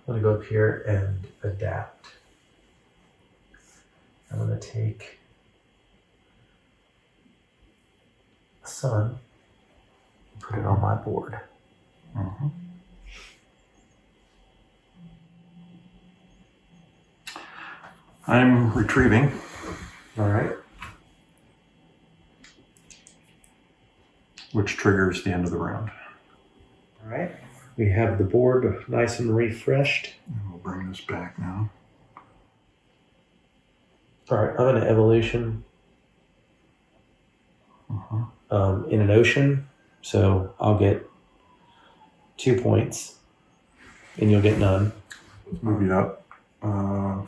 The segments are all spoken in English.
I'm going to go up here and adapt. I'm going to take the sun and put it on my board. Mm-hmm. I'm retrieving. All right. Which triggers the end of the round. All right. We have the board nice and refreshed. And we'll bring this back now. All right. I'm going to evolution in an ocean. So I'll get 2 points and you'll get none. Move you up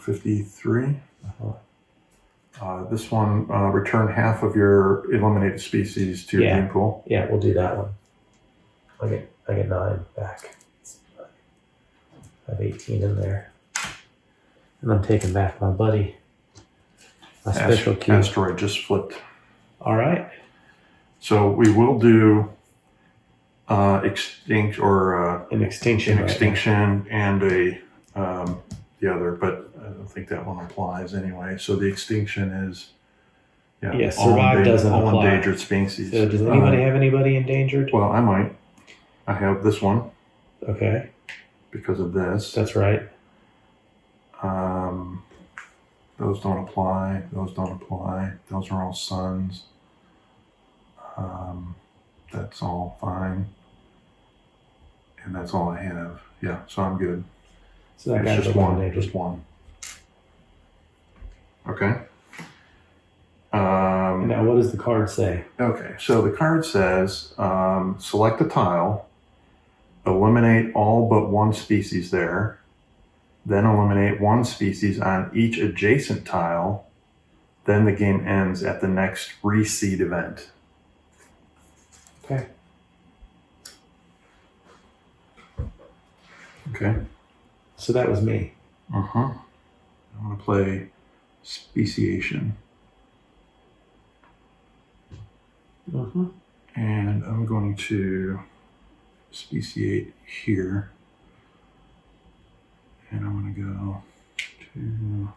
53. This one, return half of your eliminated species to your gene pool. Yeah, we'll do that one. I get 9 back. I have 18 in there. And I'm taking back my buddy. My special cube. Asteroid just flipped. All right. So we will do extinct or an extinction. And a the other, but I don't think that one applies anyway. So the extinction is survive doesn't all apply. Endangered species. So does anybody have anybody endangered? Well, I might. I have this one. Okay. Because of this. That's right. Those don't apply. Those don't apply. Those are all suns. That's all fine. And that's all I have. Yeah, so I'm good. So that it's just one. Just one. Okay. And now what does the card say? Okay, so the card says, select a tile, eliminate all but one species there, then eliminate one species on each adjacent tile, then the game ends at the next reseed event. Okay. Okay. So that was me. I'm going to play speciation. And I'm going to speciate here. And I'm going to go 2,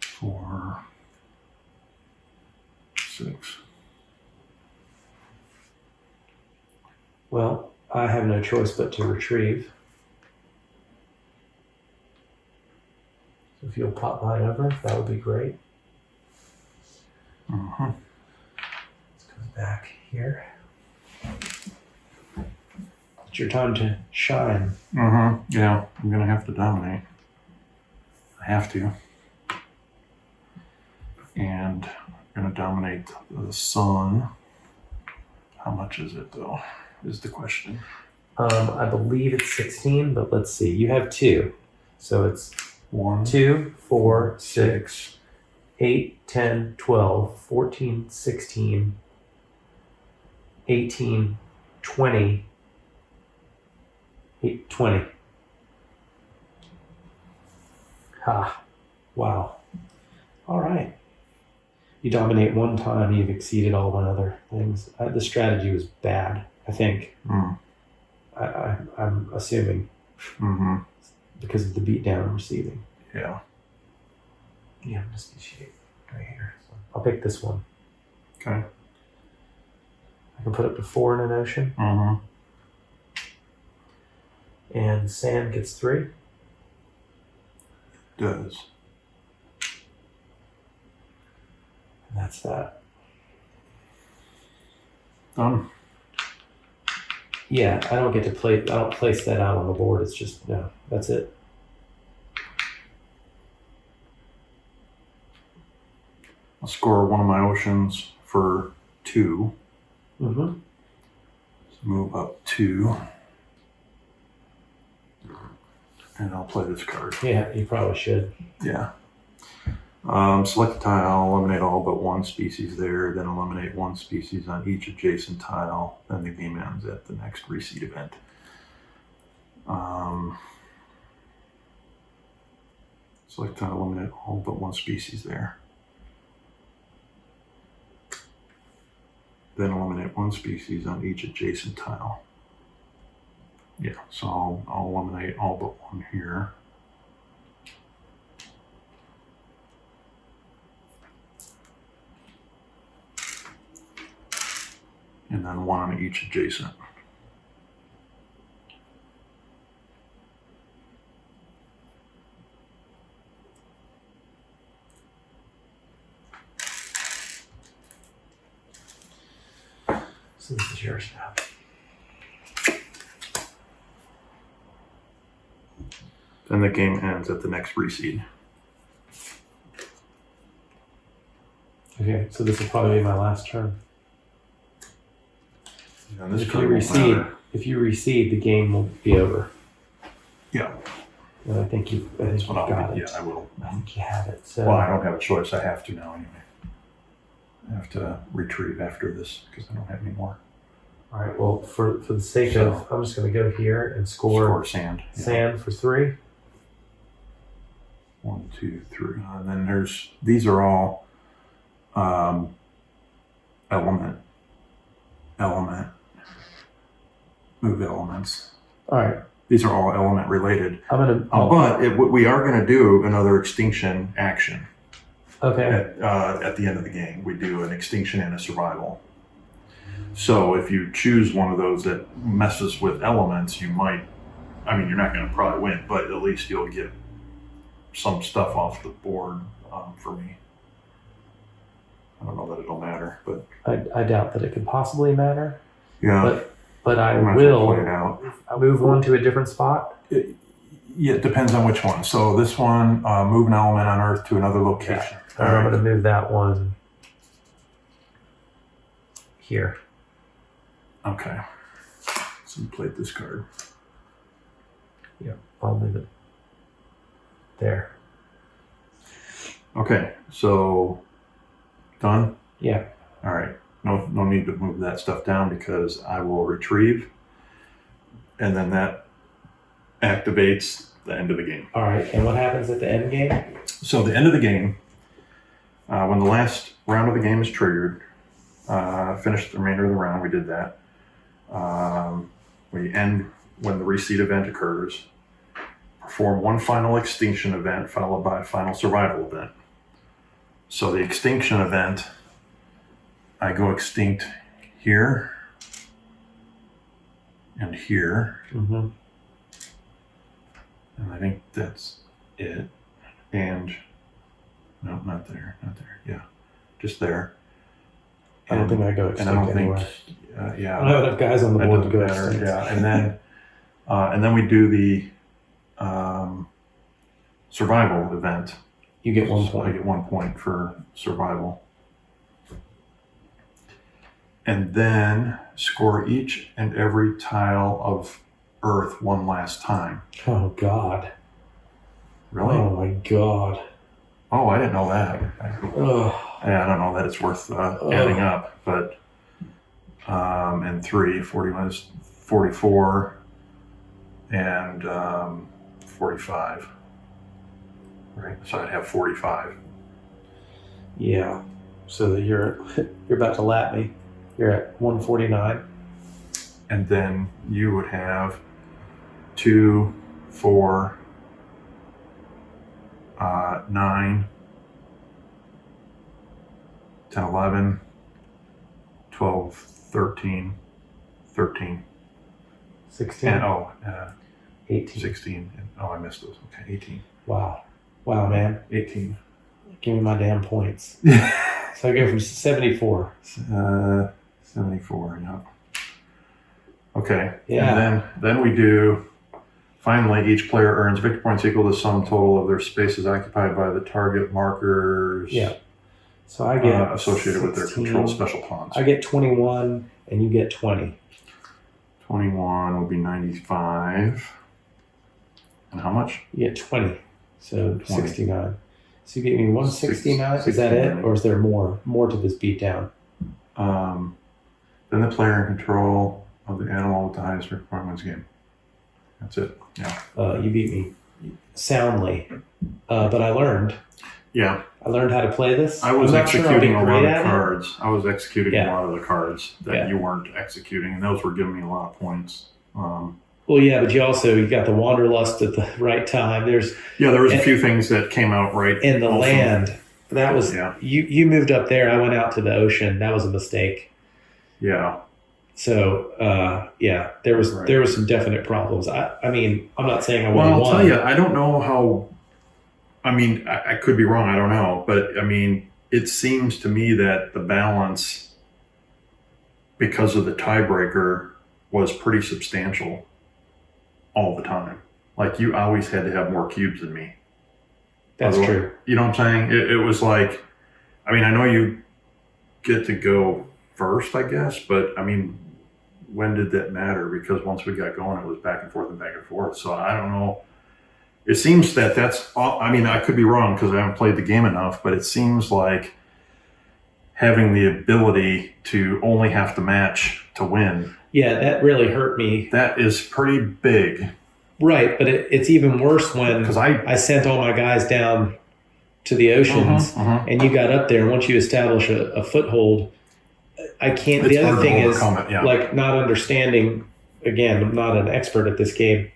4, 6. Well, I have no choice but to retrieve. So if you'll pop mine over, that would be great. Let's go back here. It's your time to shine. Yeah, I'm going to have to dominate. I have to. And I'm going to dominate the sun. How much is it, though, is the question. I believe it's 16, but let's see. You have 2. So it's 1, 2, 4, 6, 8, 10, 12, 14, 16, 18, 20, 20. Ha. Wow. All right. You dominate one time, you've exceeded all my other things. The strategy was bad, I think. I'm assuming. Because of the beatdown I'm receiving. Yeah. Yeah, I'm just speciate right here. So I'll pick this one. Okay. I can put up to 4 in an ocean. And sand gets 3. It does. And that's that. Done. Yeah, I don't get to play. I don't place that out on the board. It's just no. That's it. I'll score one of my oceans for 2. So move up 2. And I'll play this card. Yeah, you probably should. Yeah. Select a tile, eliminate all but one species there, then eliminate one species on each adjacent tile, then the game ends at the next reseed event. Select a tile, eliminate all but one species there. Then eliminate one species on each adjacent tile. Yeah, so I'll eliminate all but one here. And then one on each adjacent. So this is yours now. Then the game ends at the next reseed. Okay, so this will probably be my last turn. And this If card you won't reseed, matter. if you reseed, the game will be over. Yeah, And I think you that's what I'll got do. it. Yeah, I will. I think you have it. So Well, I don't have a choice. I have to now anyway. I have to retrieve after this because I don't have any more. all right. Well, for the sake So- of, I'm just going to go here and Score score sand. Yeah. sand for 3. 1, 2, 3. And then these are all element, move elements. All right. These are all element related. I'm gonna. But we are going to do another extinction action Okay. at the end of the game. We do an extinction and a survival. So if you choose one of those that messes with elements, you might, I mean, you're not going to probably win, but at least you'll get some stuff off the board for me. I don't know that it'll matter, but I doubt that it could possibly matter, yeah, but I might as well play will it out. move one to a different spot. Yeah, it depends on which one. So this one, move an element on Earth to another location. And I'm going to move that one here. Okay. So you played this card. I'll move it there. Okay, so done? Yeah. All right. No need to move that stuff down because I will retrieve, and then that activates the end of the game. All right. And what happens at the end game? So the end of the game, when the last round of the game is triggered, finish the remainder of the round. We did that. We end when the reseed event occurs. Perform one final extinction event followed by a final survival event. So the extinction event, I go extinct here and here, Mm-hmm. and I think that's it. And no, not there, yeah, just there. I don't think I go And I don't extinct anywhere. think, yeah, I don't have enough guys on the that board to doesn't go matter. extinct. Yeah, and then we do the survival event. You get 1 So I point. get 1 point for survival. And then score each and every tile of Earth one last time. Oh God. Really? Oh my God. Oh, I didn't know that. Ugh. Yeah, I don't know that it's worth adding up, but and 41 is 44 and 45. Right, so I'd have 45. Yeah. So that you're about to lap me. You're at 149. And then you would have 2, 4, 9, 10, 11, 12, 13, 13. 16. And 18. 16. Oh, I missed those. Okay, 18. Wow. Wow, man. 18. Give me my damn points. So I go from 74. 74, yeah. Okay. Yeah. And then we do, finally, each player earns victory points equal to the sum total of their spaces occupied by the target markers. Yeah. So I get associated with their 16. control special pawns. I get 21 and you get 20. 21 would be 95. And how much? You get 20. So 20. 69. So you get me 169. Is that it? 69. Or is there more to this beatdown? Then the player in control of the animal with the highest victory point wins the game. That's it. Yeah. You beat me soundly. But I learned. Yeah. I learned how to play this. I was I'm not sure I'll executing be a lot great of at it. cards. I was executing Yeah. a lot of the cards that Yeah. you weren't executing, and those were giving me a lot of points. Well, yeah, but you got the wanderlust at the right time. There was a few things that came out right. And the land, that was, yeah. You moved up there. I went out to the ocean. That was a mistake. Yeah. So, there was some definite problems. I mean, I'm not saying I won. Well, I'll tell you, I don't know how, I mean, I could be wrong. I don't know. But I mean, it seems to me that the balance, because of the tiebreaker, was pretty substantial all the time. Like, you always had to have more cubes than me. That's true. You know what I'm saying? It was like, I mean, I know you get to go first, I guess, but I mean, when did that matter? Because once we got going, it was back and forth and back and forth. So I don't know. It seems that that's all. I mean, I could be wrong because I haven't played the game enough, but it seems like having the ability to only have to match to win. Yeah, that really hurt me. That is pretty big. Right, but it's even worse when I sent all my guys down to the oceans and you got up there. And once you establish a foothold, I can't. The other thing is, like, not understanding, again, I'm not an expert at this game.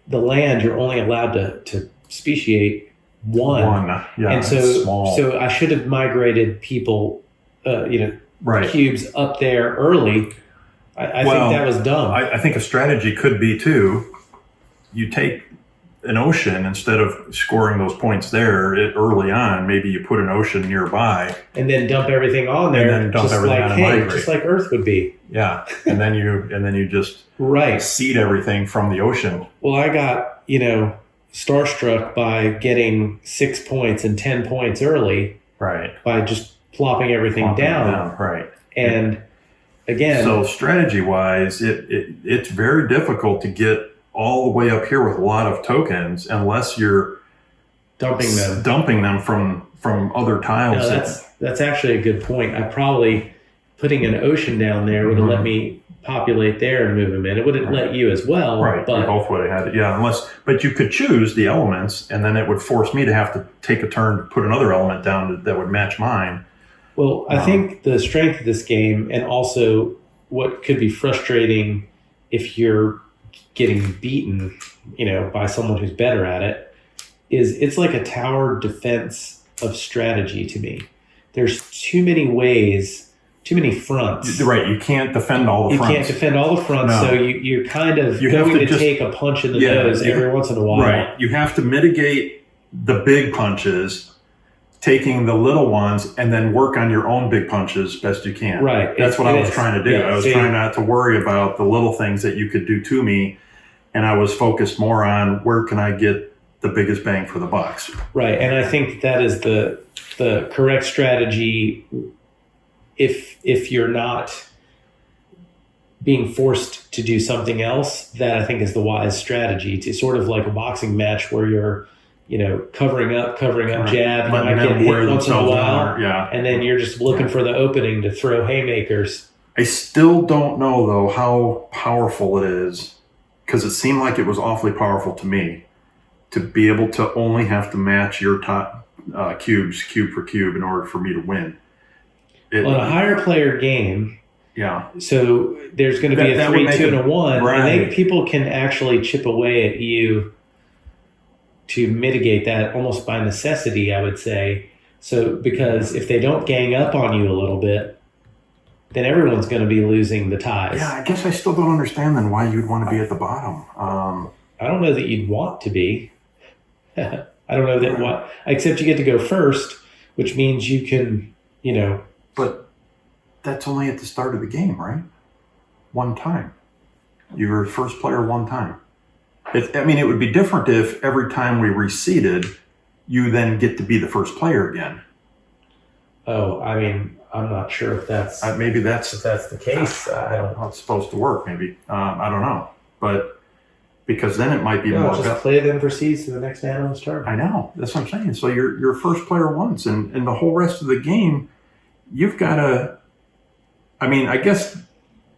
The land, you're only allowed to speciate one. Yeah, and so I should have migrated people, cubes up there early. I think that was dumb. I think a strategy could be, too, you take an ocean, instead of scoring those points there early on, maybe you put an ocean nearby. And then dump everything on there. And then dump everything on and migrate. Just like Earth would be. Yeah. And then you just seed everything from the ocean. Well, I got, starstruck by getting 6 points and 10 points early. Right. By just plopping everything down. Right. And again. So strategy-wise, it's very difficult to get all the way up here with a lot of tokens unless you're dumping them from other tiles. No, that's actually a good point. I probably, putting an ocean down there would have let me populate there and move them in. It wouldn't let you as well. Right. But you both would have had it. Yeah. But you could choose the elements, and then it would force me to have to take a turn to put another element down that would match mine. Well, I think the strength of this game, and also what could be frustrating if you're getting beaten, by someone who's better at it, is it's like a tower defense of strategy to me. There's too many ways, too many fronts. Right, you can't defend all the fronts. You can't defend all the fronts, no. So you're kind of going to take a punch in the nose every once in a while. Right, you have to mitigate the big punches, taking the little ones, and then work on your own big punches best you can. Right. That's what I was trying to do. I was trying not to worry about the little things that you could do to me, and I was focused more on where can I get the biggest bang for the bucks. Right, and I think that is the correct strategy if you're not being forced to do something else. That I think is the wise strategy, to sort of like a boxing match where you're covering up, jab, you might get hit once in a while, and then you're just looking for the opening to throw haymakers. I still don't know, though, how powerful it is, because it seemed like it was awfully powerful to me to be able to only have to match your top cubes, cube for cube, in order for me to win. In a higher player game, so there's going to be a 3, 2, and a 1, right. And then people can actually chip away at you to mitigate that almost by necessity, I would say. So, because if they don't gang up on you a little bit, then everyone's going to be losing the ties. Yeah, I guess I still don't understand then why you'd want to be at the bottom. I don't know that you'd want to be. I don't know that except you get to go first, which means you can, But that's only at the start of the game, right? One time. You were first player one time. It would be different if every time we reseeded, you then get to be the first player again. Oh, I'm not sure if that's maybe that's the case. I don't know how it's supposed to work. Maybe I don't know, but because then it might be more. Just play them for seeds to the next animal's turn. I know, that's what I'm saying. So you're first player once, and the whole rest of the game, you've got to. I guess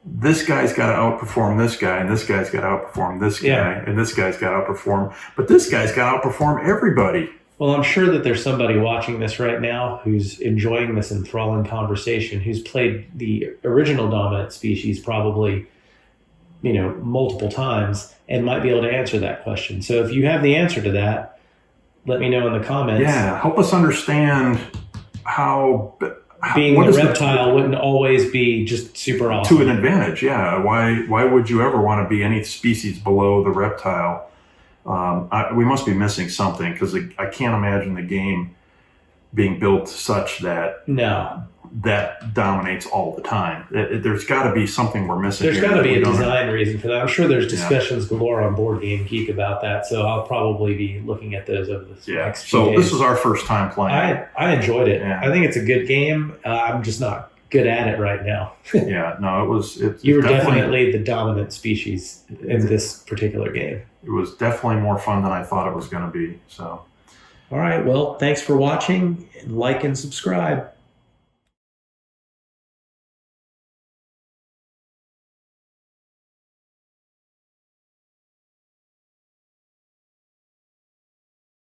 this guy's got to outperform this guy, and this guy's got to outperform this guy, and this guy's got to outperform, but this guy's got to outperform everybody. Well, I'm sure that there's somebody watching this right now who's enjoying this enthralling conversation, who's played the original dominant species probably multiple times and might be able to answer that question. So if you have the answer to that, let me know in the comments. Yeah, help us understand how being a reptile wouldn't always be just super awesome. To an advantage, yeah. Why would you ever want to be any species below the reptile? We must be missing something, because I can't imagine the game being built such that that dominates all the time. There's got to be something we're missing. There's got to be a design reason for that. I'm sure there's discussions galore on Board Game Geek about that, so I'll probably be looking at those over the next few days. This is our first time playing. I enjoyed it. Yeah. I think it's a good game. I'm just not good at it right now. Yeah, no, you were definitely the dominant species in this particular game. It was definitely more fun than I thought it was going to be. So, all right. Well, thanks for watching. Like and subscribe.